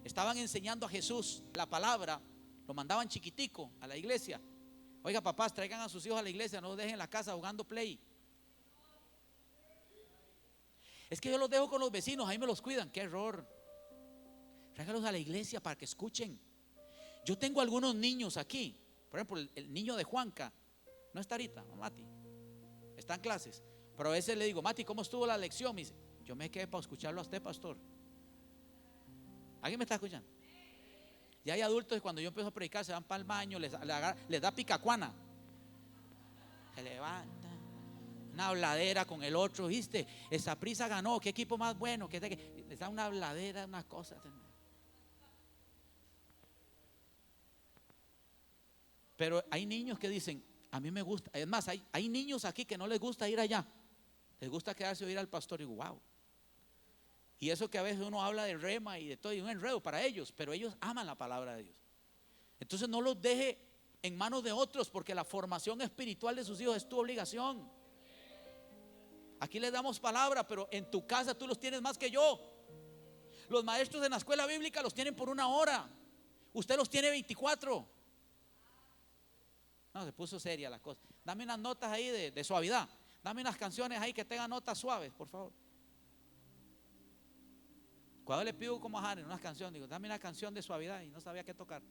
estaban enseñando a Jesús la palabra, lo mandaban chiquitico a la iglesia. Oiga, papás, traigan a sus hijos a la iglesia, no los dejen en la casa jugando play. Es que yo los dejo con los vecinos, ahí me los cuidan. Qué error. Tráigalos a la iglesia para que escuchen. Yo tengo algunos niños aquí. Por ejemplo, el niño de Juanca no está ahorita, Mati, está en clases. Pero a veces le digo, Mati, ¿cómo estuvo la lección? Me dice, yo me quedé para escucharlo a usted, pastor. ¿Alguien me está escuchando? Ya hay adultos que cuando yo empiezo a predicar se van para el baño, les da picacuana. Se levanta, una habladera con el otro, ¿viste? Esa prisa ganó, qué equipo más bueno, les da una habladera, unas cosas. Pero hay niños que dicen, a mí me gusta. Es más, hay niños aquí que no les gusta ir allá, les gusta quedarse a oír al pastor. Y digo, wow. Y eso que a veces uno habla de rema y de todo, y un enredo para ellos, pero ellos aman la palabra de Dios. Entonces no los deje en manos de otros, porque la formación espiritual de sus hijos es tu obligación. Aquí les damos palabra, pero en tu casa tú los tienes más que yo. Los maestros en la escuela bíblica los tienen por 1 hora, usted los tiene 24. No, se puso seria la cosa. Dame unas notas ahí de suavidad. Dame unas canciones ahí que tengan notas suaves, por favor. Cuando le pido como a Jaren unas canciones, digo, dame una canción de suavidad, y no sabía qué tocar.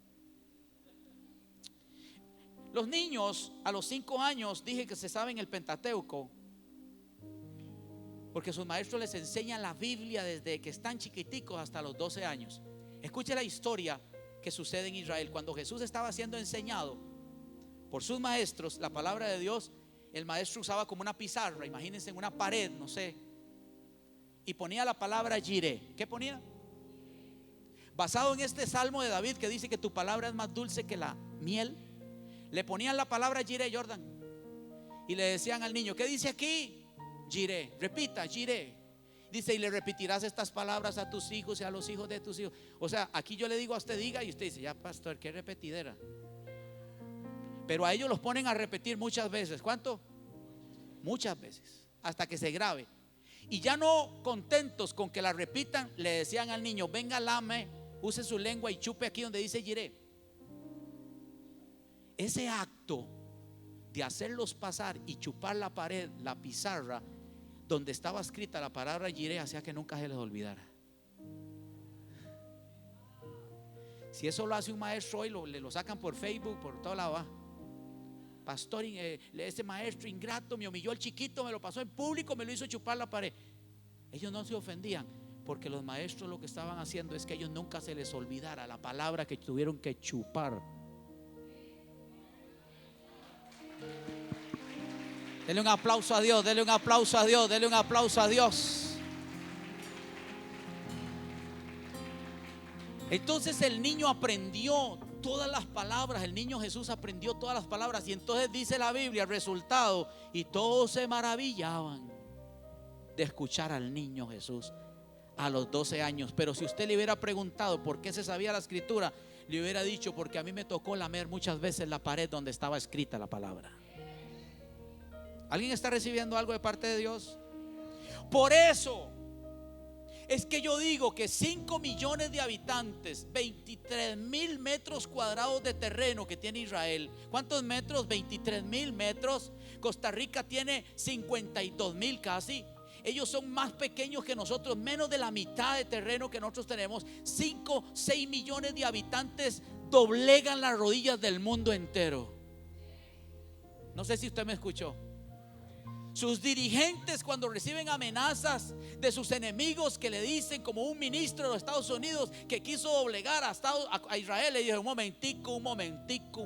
Los niños a los 5 años dije que se saben el Pentateuco, porque sus maestros les enseñan la Biblia desde que están chiquiticos hasta los 12 años. Escuche la historia que sucede en Israel. Cuando Jesús estaba siendo enseñado por sus maestros la palabra de Dios, el maestro usaba como una pizarra, imagínense, en una pared, no sé, y ponía la palabra Jireh. ¿Qué ponía? Basado en este salmo de David que dice que tu palabra es más dulce que la miel, le ponían la palabra Jireh, Jordan, y le decían al niño, ¿qué dice aquí? Jireh, repita, Jireh. Dice, y le repetirás estas palabras a tus hijos y a los hijos de tus hijos. O sea, aquí yo le digo a usted, diga, y usted dice, ya pastor, qué repetidera. Pero a ellos los ponen a repetir muchas veces. ¿Cuánto? Muchas veces, hasta que se grabe. Y ya no contentos con que la repitan, le decían al niño, venga, lame, use su lengua y chupe aquí donde dice Jireh. Ese acto de hacerlos pasar y chupar la pared, la pizarra donde estaba escrita la palabra Jireh, hacía que nunca se les olvidara. Si eso lo hace un maestro hoy, le lo sacan por Facebook, por todo lado. Pastor, ese maestro ingrato me humilló al chiquito, me lo pasó en público, me lo hizo chupar la pared. Ellos no se ofendían, porque los maestros lo que estaban haciendo es que a ellos nunca se les olvidara la palabra que tuvieron que chupar. Dele un aplauso a Dios, dele un aplauso a Dios, dele un aplauso a Dios. Entonces el niño aprendió todas las palabras, el niño Jesús aprendió todas las palabras. Y entonces dice la Biblia, el resultado, y todos se maravillaban de escuchar al niño Jesús a los 12 años. Pero si usted le hubiera preguntado por qué se sabía la escritura, le hubiera dicho, porque a mí me tocó lamer muchas veces la pared donde estaba escrita la palabra. ¿Alguien está recibiendo algo de parte de Dios? Por eso es que yo digo que 5 millones de habitantes, 23,000 metros cuadrados de terreno que tiene Israel. ¿Cuántos metros? 23,000 metros. Costa Rica tiene 52,000 casi. Ellos son más pequeños que nosotros, menos de la mitad de terreno que nosotros tenemos. 5, 6 millones de habitantes doblegan las rodillas del mundo entero. No sé si usted me escuchó. Sus dirigentes, cuando reciben amenazas de sus enemigos que le dicen, como un ministro de los Estados Unidos que quiso doblegar a Israel, le dijo: un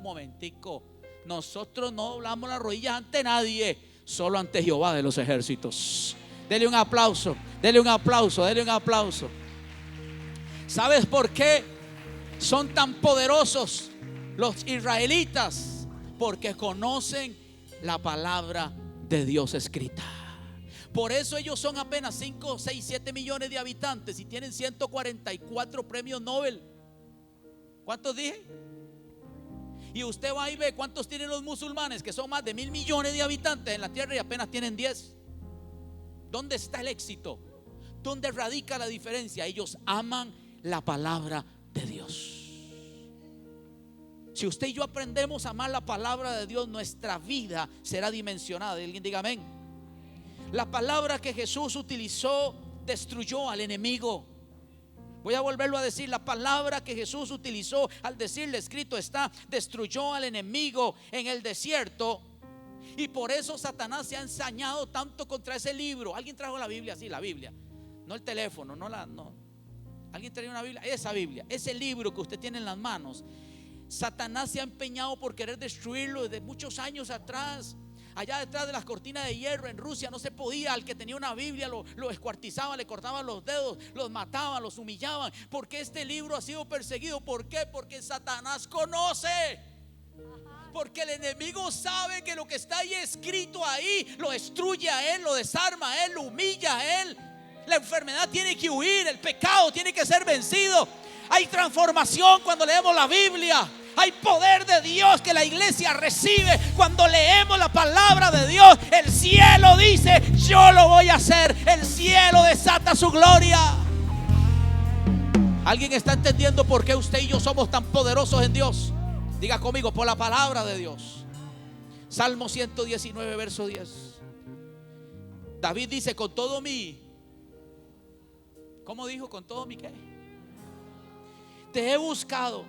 momentico. Nosotros no doblamos las rodillas ante nadie, solo ante Jehová de los ejércitos. Dele un aplauso. ¿Sabes por qué son tan poderosos los israelitas? Porque conocen la palabra de Dios escrita. Por eso ellos son apenas 5, 6, 7 millones de habitantes y tienen 144 premios Nobel. ¿Cuántos dije? Y usted va y ve cuántos tienen los musulmanes, que son más de 1,000 millones de habitantes en la tierra, y apenas tienen 10. ¿Dónde está el éxito? ¿Dónde radica la diferencia? Ellos aman la palabra de Dios. Si usted y yo aprendemos a amar la palabra de Dios, nuestra vida será dimensionada. Alguien diga amén. La palabra que Jesús utilizó destruyó al enemigo. Voy a volverlo a decir. La palabra que Jesús utilizó al decirle: escrito está, destruyó al enemigo en el desierto. Y por eso Satanás se ha ensañado tanto contra ese libro. ¿Alguien trajo la Biblia? Sí, la Biblia. No el teléfono, no. ¿Alguien trajo una Biblia? Esa Biblia, ese libro que usted tiene en las manos. Satanás se ha empeñado por querer destruirlo desde muchos años atrás. Allá detrás de las cortinas de hierro en Rusia no se podía. Al que tenía una Biblia lo escuartizaban, le cortaban los dedos, los mataban, los humillaban. Porque este libro ha sido perseguido. ¿Por qué? Porque Satanás conoce. Porque el enemigo sabe que lo que está ahí escrito ahí lo destruye a él, lo desarma a él, lo humilla a él. La enfermedad tiene que huir, el pecado tiene que ser vencido. Hay transformación cuando leemos la Biblia. Hay poder de Dios que la iglesia recibe cuando leemos la palabra de Dios. El cielo dice: yo lo voy a hacer. El cielo desata su gloria. ¿Alguien está entendiendo por qué usted y yo somos tan poderosos en Dios? Diga conmigo: por la palabra de Dios. Salmo 119, verso 10. David dice: con todo mi... ¿Cómo dijo? Con todo mi ¿qué? Te he buscado.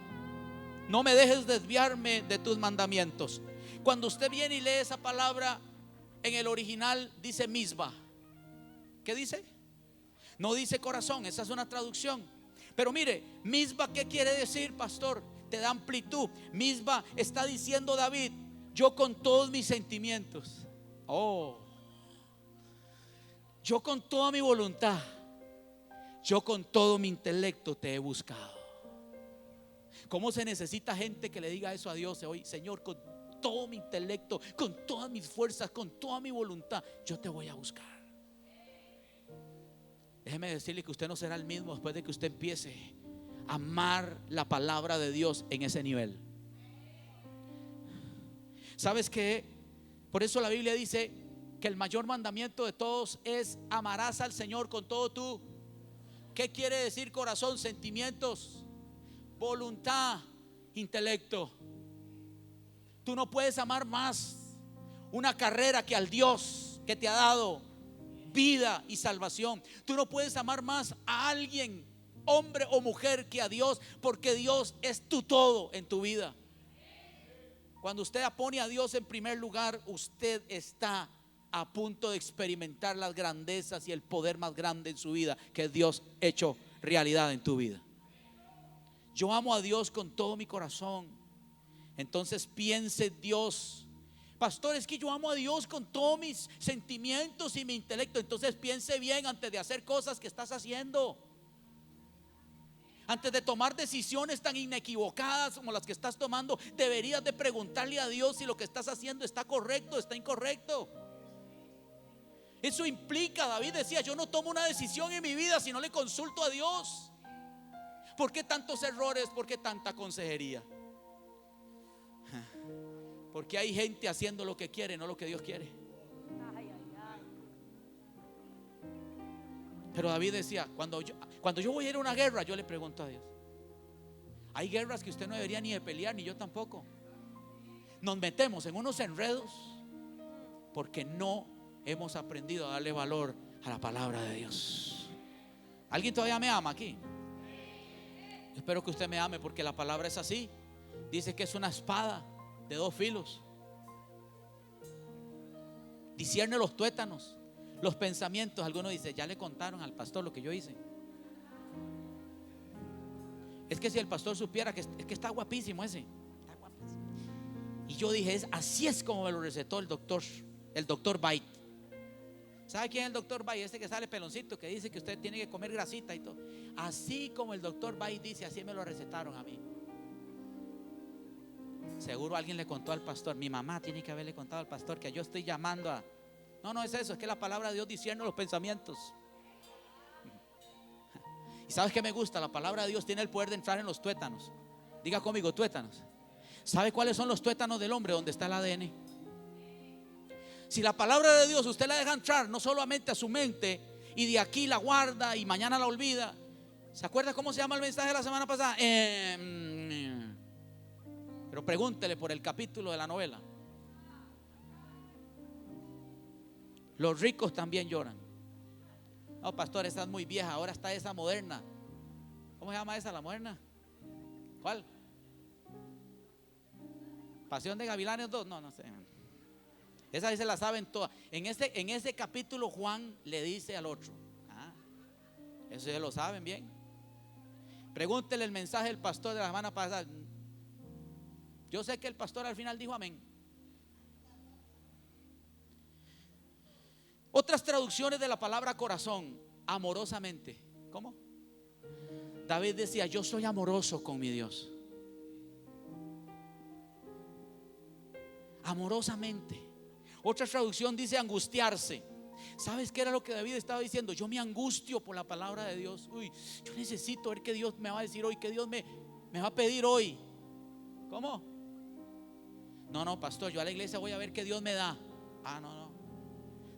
No me dejes desviarme de tus mandamientos. Cuando usted viene y lee esa palabra, en el original dice misba. ¿Qué dice? No dice corazón, esa es una traducción. Pero mire, misba, ¿qué quiere decir, pastor? Te da amplitud. Misba está diciendo David: yo con todos mis sentimientos, yo con toda mi voluntad, yo con todo mi intelecto te he buscado. ¿Cómo se necesita gente que le diga eso a Dios hoy? Señor, con todo mi intelecto, con todas mis fuerzas, con toda mi voluntad, yo te voy a buscar. Déjeme decirle que usted no será el mismo después de que usted empiece a amar la palabra de Dios en ese nivel. ¿Sabes qué? Por eso la Biblia dice que el mayor mandamiento de todos es: amarás al Señor con todo tu... ¿Qué quiere decir corazón? Sentimientos, voluntad, intelecto. Tú no puedes amar más una carrera que al Dios que te ha dado vida y salvación. Tú no puedes amar más a alguien, hombre o mujer, que a Dios, porque Dios es tu todo en tu vida. Cuando usted pone a Dios en primer lugar, usted está a punto de experimentar las grandezas y el poder más grande en su vida, que es Dios hecho realidad en tu vida. Yo amo a Dios con todo mi corazón. Entonces piense Dios: pastor, es que yo amo a Dios con todos mis sentimientos y mi intelecto. Entonces piense bien antes de hacer cosas que estás haciendo. Antes de tomar decisiones tan inequivocadas como las que estás tomando, deberías de preguntarle a Dios si lo que estás haciendo está correcto o está incorrecto. Eso implica, David decía: yo no tomo una decisión en mi vida si no le consulto a Dios. ¿Por qué tantos errores? ¿Por qué tanta consejería? Porque hay gente haciendo lo que quiere, no lo que Dios quiere. Pero David decía: cuando yo voy a ir a una guerra, yo le pregunto a Dios. Hay guerras que usted no debería ni de pelear, ni yo tampoco. Nos metemos en unos enredos porque no hemos aprendido a darle valor a la palabra de Dios. ¿Alguien todavía me ama aquí? Espero que usted me ame, porque la palabra es así. Dice que es una espada de dos filos. Discierne los tuétanos, los pensamientos. Algunos dicen, ya le contaron al pastor lo que yo hice. Es que si el pastor supiera es que está guapísimo ese. Está guapísimo. Y yo dije, así es como me lo recetó el doctor Bait. ¿Sabe quién es el doctor Bait? Este que sale peloncito, que dice que usted tiene que comer grasita y todo. Así como el doctor Bait dice, así me lo recetaron a mí. Seguro alguien le contó al pastor. Mi mamá tiene que haberle contado al pastor que yo estoy llamando a... No es eso, es que la palabra de Dios discierne los pensamientos. Y ¿sabes qué me gusta? La palabra de Dios tiene el poder de entrar en los tuétanos. Diga conmigo, tuétanos. ¿Sabe cuáles son los tuétanos del hombre? Donde está el ADN. Si la palabra de Dios usted la deja entrar no solamente a su mente y de aquí la guarda y mañana la olvida. ¿Se acuerda cómo se llama el mensaje de la semana pasada? Pero pregúntele por el capítulo de la novela. Los ricos también lloran. No, pastor, esa es muy vieja, ahora está esa moderna. ¿Cómo se llama esa, la moderna? ¿Cuál? Pasión de Gavilanes 2, no sé. Esa sí se la saben todas. En ese capítulo Juan le dice al otro, eso ya lo saben bien. Pregúntele el mensaje del pastor de la semana pasada. Yo sé que el pastor al final dijo amén. Otras traducciones de la palabra corazón, amorosamente. ¿Cómo? David decía, yo soy amoroso con mi Dios. Amorosamente. Otra traducción dice angustiarse. ¿Sabes qué era lo que David estaba diciendo? Yo me angustio por la palabra de Dios. Yo necesito ver qué Dios me va a decir hoy, qué Dios me va a pedir hoy. ¿Cómo? No, pastor, yo a la iglesia voy a ver qué Dios me da. No.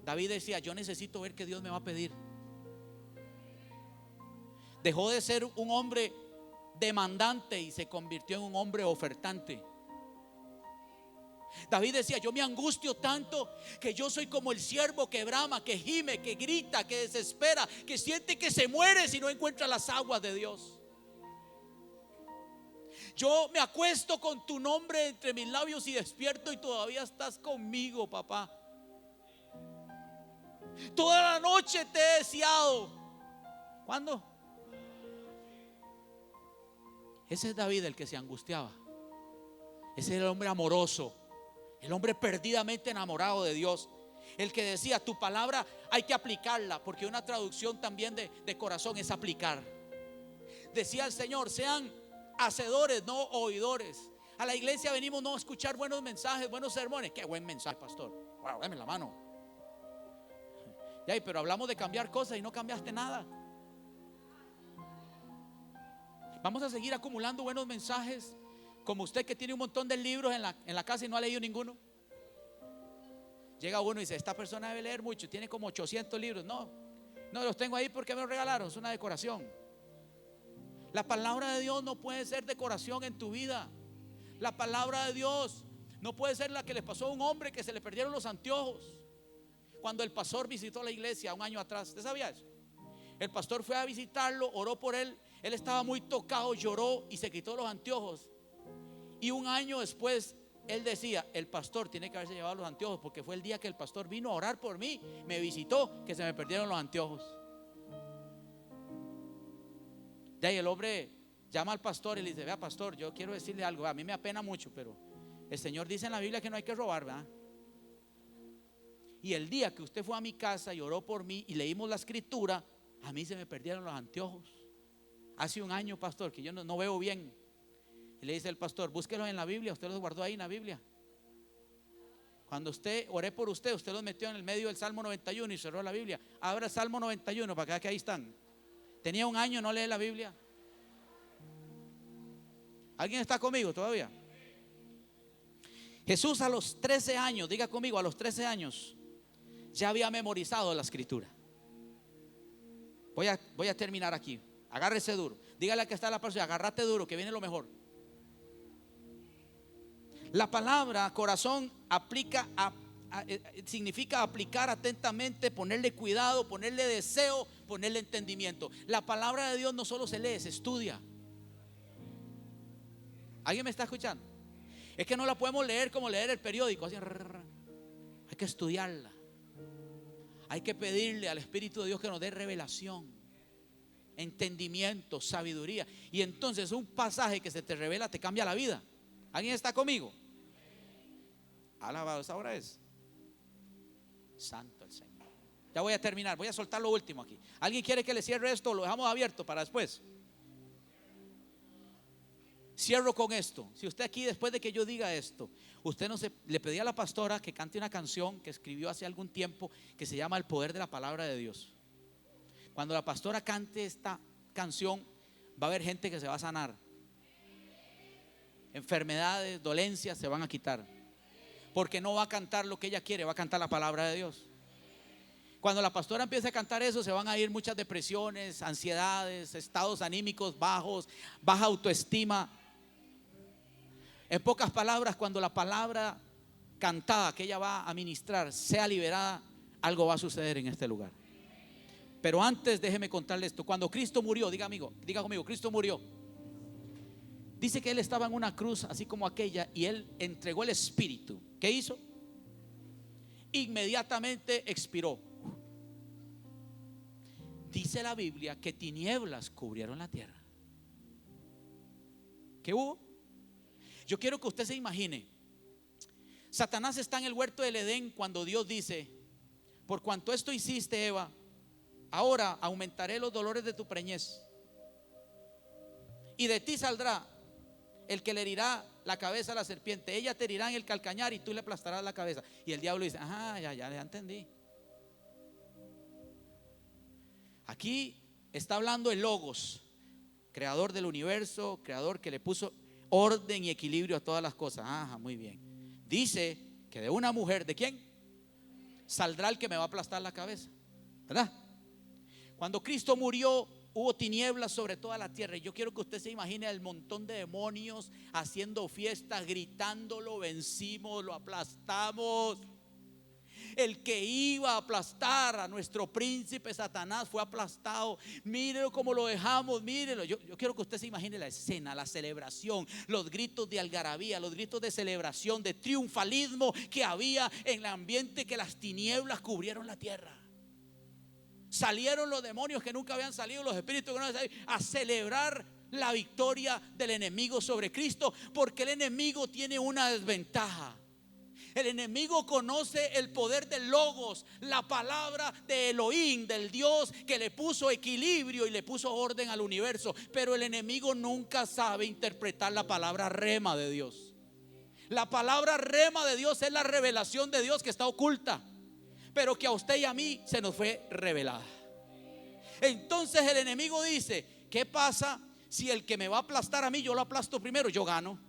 David decía, yo necesito ver qué Dios me va a pedir. Dejó de ser un hombre demandante y se convirtió en un hombre ofertante. David decía, yo me angustio tanto que yo soy como el ciervo que brama, que gime, que grita, que desespera, que siente que se muere si no encuentra las aguas de Dios. Yo me acuesto con tu nombre entre mis labios y despierto y todavía estás conmigo, papá. Toda la noche te he deseado. ¿Cuándo? Ese es David, el que se angustiaba. Ese es el hombre amoroso, el hombre perdidamente enamorado de Dios, el que decía, tu palabra hay que aplicarla, porque una traducción también de corazón es aplicar. Decía el Señor, sean hacedores, no oidores. A la iglesia venimos no a escuchar buenos mensajes, buenos sermones. Qué buen mensaje, pastor. Wow, dame la mano. Pero hablamos de cambiar cosas y no cambiaste nada. Vamos a seguir acumulando buenos mensajes, como usted que tiene un montón de libros en la casa y no ha leído ninguno. Llega uno y dice, esta persona debe leer mucho, tiene como 800 libros. No, los tengo ahí porque me los regalaron, es una decoración. La palabra de Dios no puede ser decoración en tu vida. La palabra de Dios no puede ser la que le pasó a un hombre que se le perdieron los anteojos cuando el pastor visitó la iglesia un año atrás. ¿Usted sabía eso? El pastor fue a visitarlo, oró por él. Él estaba muy tocado, lloró y se quitó los anteojos. Y un año después él decía, el pastor tiene que haberse llevado los anteojos, porque fue el día que el pastor vino a orar por mí, me visitó, que se me perdieron los anteojos. De ahí el hombre llama al pastor y le dice, vea pastor, yo quiero decirle algo, a mí me apena mucho, pero el Señor dice en la Biblia que no hay que robar, ¿verdad? Y el día que usted fue a mi casa y oró por mí y leímos la escritura, a mí se me perdieron los anteojos. Hace un año, pastor, que yo no veo bien. Y le dice el pastor, búsquelos en la Biblia. Usted los guardó ahí en la Biblia. Cuando oré por usted los metió en el medio del Salmo 91 y cerró la Biblia. Abra Salmo 91 para que vea que ahí están. Tenía un año, no lee la Biblia. ¿Alguien está conmigo todavía? Jesús a los 13 años, diga conmigo, a los 13 años ya había memorizado la escritura. Voy a terminar aquí. Agárrese duro. Dígale a que está la persona, agárrate duro, que viene lo mejor. La palabra corazón significa aplicar atentamente, ponerle cuidado, ponerle deseo, ponerle entendimiento. La palabra de Dios no solo se lee, se estudia. ¿Alguien me está escuchando? Es que no la podemos leer como leer el periódico, así, hay que estudiarla. Hay que pedirle al Espíritu de Dios que nos dé revelación, entendimiento, sabiduría. Y entonces un pasaje que se te revela te cambia la vida. ¿Alguien está conmigo? Alabado, esa hora es santo el Señor. Ya voy a terminar, voy a soltar lo último aquí. ¿Alguien quiere que le cierre esto o lo dejamos abierto para después? Cierro con esto. Si usted aquí, después de que yo diga esto, usted no se le pedí a la pastora que cante una canción que escribió hace algún tiempo que se llama El poder de la palabra de Dios. Cuando la pastora cante esta canción, va a haber gente que se va a sanar. Enfermedades, dolencias se van a quitar. Porque no va a cantar lo que ella quiere, va a cantar la palabra de Dios. Cuando la pastora empiece a cantar eso, se van a ir muchas depresiones, ansiedades, estados anímicos bajos, baja autoestima. En pocas palabras, cuando la palabra cantada que ella va a ministrar sea liberada, algo va a suceder en este lugar. Pero antes déjeme contarle esto. Cuando Cristo murió, diga conmigo, Cristo murió. Dice que Él estaba en una cruz así como aquella y Él entregó el Espíritu. ¿Qué hizo? Inmediatamente expiró. Dice la Biblia que tinieblas cubrieron la tierra. ¿Qué hubo? Yo quiero que usted se imagine. Satanás está en el huerto del Edén cuando Dios dice: por cuanto esto hiciste, Eva, ahora aumentaré los dolores de tu preñez, y de ti saldrá el que le herirá la cabeza a la serpiente. Ella te herirá en el calcañar y tú le aplastarás la cabeza. Y el diablo dice: ajá, ya entendí. Aquí está hablando el Logos, creador del universo, creador que le puso orden y equilibrio a todas las cosas. Ajá, muy bien. Dice que de una mujer, ¿de quién? Saldrá el que me va a aplastar la cabeza, ¿verdad? Cuando Cristo murió, hubo tinieblas sobre toda la tierra. Y yo quiero que usted se imagine el montón de demonios haciendo fiestas, gritando: lo vencimos, lo aplastamos. El que iba a aplastar a nuestro príncipe Satanás fue aplastado. Mírelo cómo lo dejamos, mírelo. Yo quiero que usted se imagine la escena, la celebración, los gritos de algarabía, los gritos de celebración, de triunfalismo que había en el ambiente, que las tinieblas cubrieron la tierra. Salieron los demonios que nunca habían salido, los espíritus que no habían salido, a celebrar la victoria del enemigo sobre Cristo, porque el enemigo tiene una desventaja. El enemigo conoce el poder del Logos, la palabra de Elohim, del Dios que le puso equilibrio y le puso orden al universo. Pero el enemigo nunca sabe interpretar la palabra rema de Dios. La palabra rema de Dios es la revelación de Dios que está oculta, pero que a usted y a mí se nos fue revelada. Entonces el enemigo dice: ¿qué pasa si el que me va a aplastar a mí, yo lo aplasto primero, yo gano?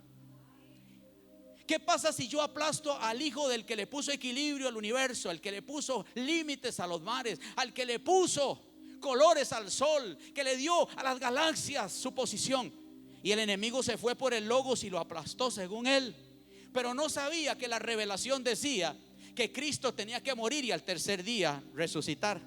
¿Qué pasa si yo aplasto al hijo del que le puso equilibrio al universo, al que le puso límites a los mares, al que le puso colores al sol, que le dio a las galaxias su posición? Y el enemigo se fue por el Logos y lo aplastó según él. Pero no sabía que la revelación decía que Cristo tenía que morir y al tercer día resucitar.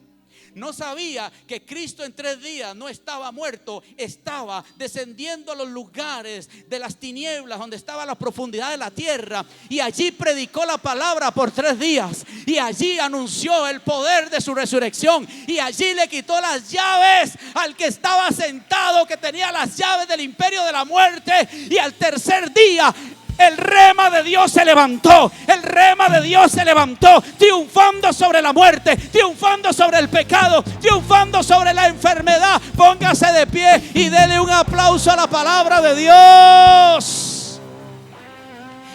No sabía que Cristo en 3 días no estaba muerto, estaba descendiendo a los lugares de las tinieblas, donde estaba la profundidad de la tierra, y allí predicó la palabra por 3 días, y allí anunció el poder de su resurrección, y allí le quitó las llaves al que estaba sentado, que tenía las llaves del imperio de la muerte. Y al tercer día el rema de Dios se levantó. El rema de Dios se levantó, triunfando sobre la muerte, triunfando sobre el pecado, triunfando sobre la enfermedad. Póngase de pie y dele un aplauso a la palabra de Dios.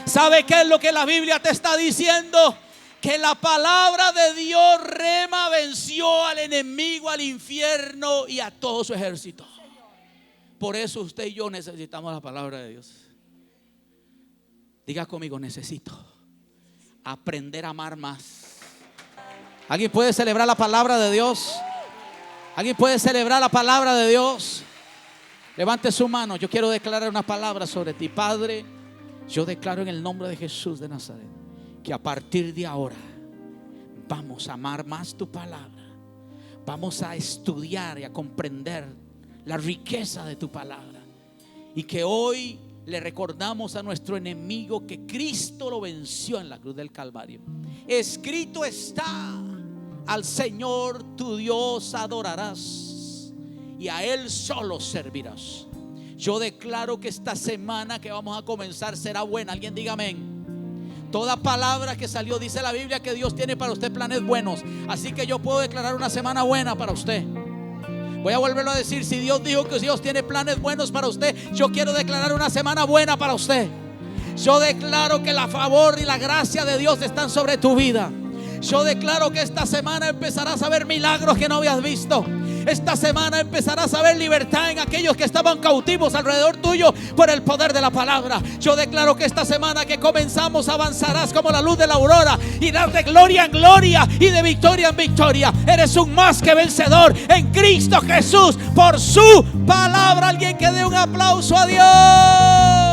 ¿Sabe qué es lo que la Biblia te está diciendo? Que la palabra de Dios rema venció al enemigo, al infierno y a todo su ejército. Por eso usted y yo necesitamos la palabra de Dios. Diga conmigo: necesito aprender a amar más. ¿Alguien puede celebrar la palabra de Dios? ¿Alguien puede celebrar la palabra de Dios? Levante su mano. Yo quiero declarar una palabra sobre ti. Padre, yo declaro en el nombre de Jesús de Nazaret que a partir de ahora vamos a amar más tu palabra. Vamos a estudiar y a comprender la riqueza de tu palabra. Y que hoy le recordamos a nuestro enemigo que Cristo lo venció en la cruz del Calvario. Escrito está, al Señor tu Dios adorarás y a Él solo servirás. Yo declaro que esta semana que vamos a comenzar será buena. Alguien diga amén. Toda palabra que salió, dice la Biblia que Dios tiene para usted planes buenos. Así que yo puedo declarar una semana buena para usted. Voy a volverlo a decir. Si Dios dijo que Dios tiene planes buenos para usted, yo quiero declarar una semana buena para usted. Yo declaro que la favor y la gracia de Dios están sobre tu vida. Yo declaro que esta semana empezarás a ver milagros que no habías visto. Esta semana empezarás a ver libertad en aquellos que estaban cautivos alrededor tuyo por el poder de la palabra. Yo declaro que esta semana que comenzamos avanzarás como la luz de la aurora, irás de gloria en gloria y de victoria en victoria. Eres un más que vencedor en Cristo Jesús por su palabra. Alguien que dé un aplauso a Dios.